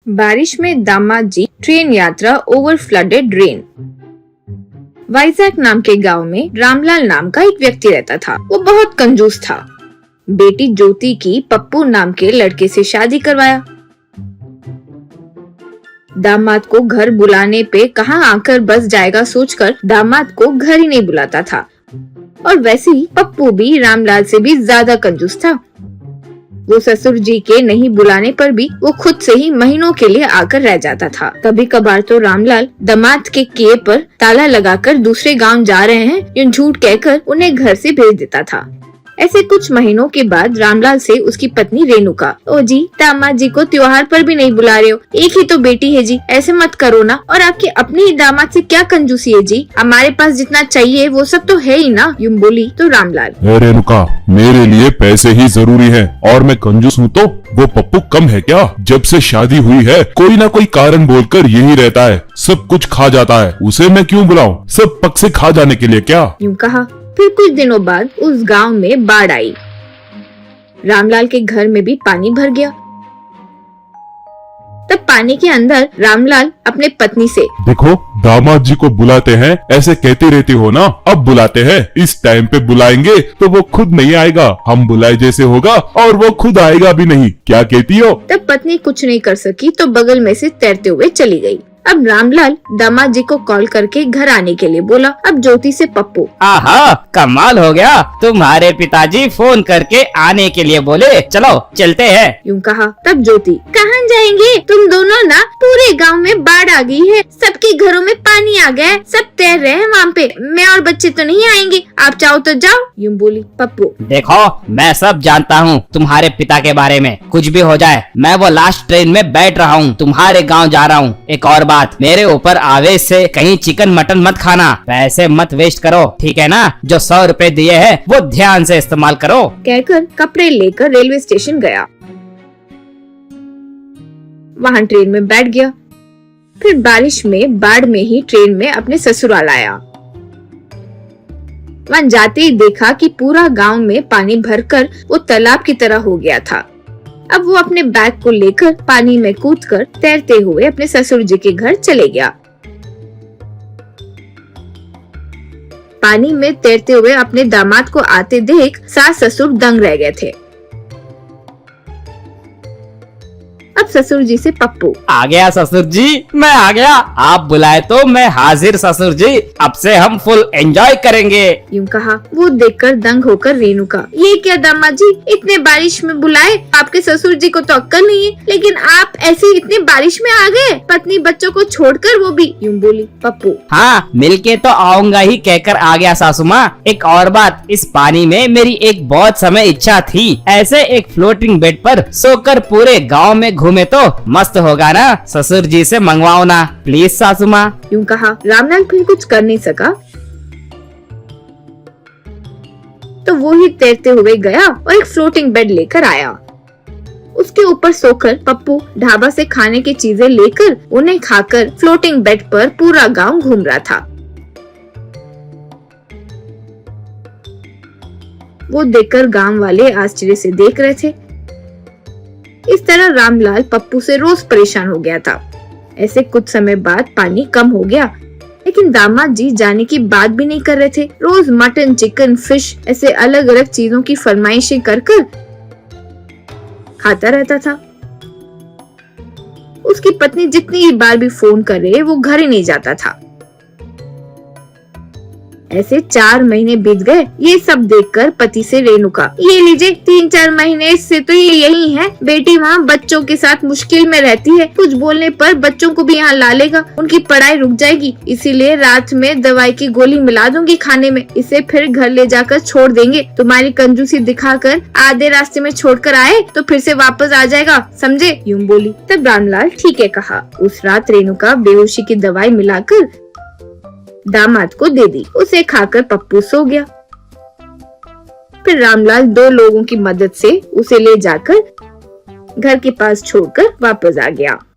बारिश में दामाद जी ट्रेन यात्रा ओवर फ्लडेड रेन। वाइजैक नाम के गांव में रामलाल नाम का एक व्यक्ति रहता था। वो बहुत कंजूस था। बेटी ज्योति की पप्पू नाम के लड़के से शादी करवाया। दामाद को घर बुलाने पे कहाँ आकर बस जाएगा सोचकर दामाद को घर ही नहीं बुलाता था। और वैसे ही पप्पू भी रामलाल से भी ज्यादा कंजूस था। वो ससुर जी के नहीं बुलाने पर भी वो खुद से ही महीनों के लिए आकर रह जाता था। कभी कभार तो रामलाल दामाद के किए पर ताला लगाकर दूसरे गांव जा रहे हैं यूं झूठ कहकर उन्हें घर से भेज देता था। ऐसे कुछ महीनों के बाद रामलाल से उसकी पत्नी रेणुका, ओ जी दामाद जी को त्योहार पर भी नहीं बुला रहे हो, एक ही तो बेटी है जी, ऐसे मत करो ना। और आपके अपने ही दामाद से क्या कंजूसी है जी, हमारे पास जितना चाहिए वो सब तो है ही ना, यूं बोली तो रामलाल, रेणुका मेरे लिए पैसे ही जरूरी है और मैं कंजूस हूँ तो वो पप्पू कम है क्या? जब से शादी हुई है कोई ना कोई कारण बोलकर यही रहता है, सब कुछ खा जाता है, उसे मैं क्यों बुलाऊं? सब पक से खा जाने के लिए क्या? यूं कहा। फिर कुछ दिनों बाद उस गांव में बाढ़ आई। रामलाल के घर में भी पानी भर गया। तब पानी के अंदर रामलाल अपने पत्नी से, देखो दामाद जी को बुलाते हैं, ऐसे कहती रहती हो ना, अब बुलाते हैं, इस टाइम पे बुलाएंगे तो वो खुद नहीं आएगा, हम बुलाए जैसे होगा और वो खुद आएगा भी नहीं, क्या कहती हो? तब पत्नी कुछ नहीं कर सकी तो बगल में से तैरते हुए चली गई। अब रामलाल दामाद जी को कॉल करके घर आने के लिए बोला। अब ज्योति से पप्पू, आहा कमाल हो गया, तुम्हारे पिताजी फोन करके आने के लिए बोले, चलो चलते हैं, यूं कहा। तब ज्योति, कहाँ जाएंगे तुम दोनों ना, पूरे गांव में बाढ़ आ गई है, सबके घरों में पानी आ गया है, सब तैर रहे हैं वहाँ पे, मैं और बच्चे तो नहीं आएंगे, आप चाहो तो जाओ, यूं बोली। पप्पू, देखो मैं सब जानता हूँ तुम्हारे पिता के बारे में, कुछ भी हो जाए मैं वो लास्ट ट्रेन में बैठ रहा हूँ, तुम्हारे गाँव जा रहा हूँ। एक और मेरे ऊपर आवेश से कहीं चिकन मटन मत खाना, पैसे मत वेस्ट करो, ठीक है ना? जो 100 रुपए दिए हैं वो ध्यान से इस्तेमाल करो, कहकर कपड़े लेकर रेलवे स्टेशन गया। वहाँ ट्रेन में बैठ गया। फिर बारिश में बाढ़ में ही ट्रेन में अपने ससुराल आया। वहाँ जाते ही देखा कि पूरा गांव में पानी भरकर वो तालाब की तरह हो गया था। अब वो अपने बैग को लेकर पानी में कूदकर तैरते हुए अपने ससुर जी के घर चले गया। पानी में तैरते हुए अपने दामाद को आते देख सास ससुर दंग रह गए थे। अब ससुर जी से पप्पू, आ गया ससुर जी, मैं आ गया, आप बुलाए तो मैं हाजिर ससुर जी, अब से हम फुल एंजॉय करेंगे, यूं कहा। वो देखकर दंग होकर रेणुका, ये क्या दामाद जी, इतने बारिश में बुलाए, आपके ससुर जी को तो अक्ल नहीं है, लेकिन आप ऐसे इतने बारिश में आ गए, पत्नी बच्चों को छोड़कर, वो भी, यूं बोली। पप्पू, हाँ मिलके तो आऊंगा ही कहकर आ गया सासू माँ। एक और बात, इस पानी में मेरी एक बहुत समय इच्छा थी, ऐसे एक फ्लोटिंग बेड पर सोकर पूरे गाँव में घूमे तो मस्त होगा ना, ससुर जी से मंगवाओ ना प्लीज सासू माँ, यूं कहा। रामलाल फिर कुछ कर नहीं सका तो वो ही तैरते हुए गया और एक फ्लोटिंग बेड लेकर आया। उसके ऊपर सोकर पप्पू ढाबा से खाने की चीजें लेकर उन्हें खाकर फ्लोटिंग बेड पर पूरा गांव घूम रहा था। वो देखकर गांव वाले आश्चर्य से देख रहे थे। इस तरह रामलाल पप्पू से रोज परेशान हो गया था। ऐसे कुछ समय बाद पानी कम हो गया, लेकिन दामाद जी जाने की बात भी नहीं कर रहे थे। रोज मटन, चिकन, फिश ऐसे अलग अलग चीजों की फरमाइशें कर खाता रहता था। उसकी पत्नी जितनी बार भी फोन करे वो घर ही नहीं जाता था। ऐसे 4 महीने बीत गए। ये सब देखकर पति से रेणुका, ये लीजिए 3-4 महीने से तो ये यही है, बेटी वहाँ बच्चों के साथ मुश्किल में रहती है, कुछ बोलने पर बच्चों को भी यहाँ ला लेगा, उनकी पढ़ाई रुक जाएगी, इसीलिए रात में दवाई की गोली मिला दूंगी खाने में, इसे फिर घर ले जाकर छोड़ देंगे, तुम्हारी कंजूसी दिखाकर आधे रास्ते में छोड़कर आए तो फिर से वापस आ जाएगा, समझे, यूं बोली। तब रामलाल ठीक है कहा। उस रात रेणुका बेहोशी की दवाई मिलाकर दामाद को दे दी। उसे खाकर पप्पू सो गया। फिर रामलाल 2 लोगों की मदद से उसे ले जाकर घर के पास छोड़कर वापस आ गया।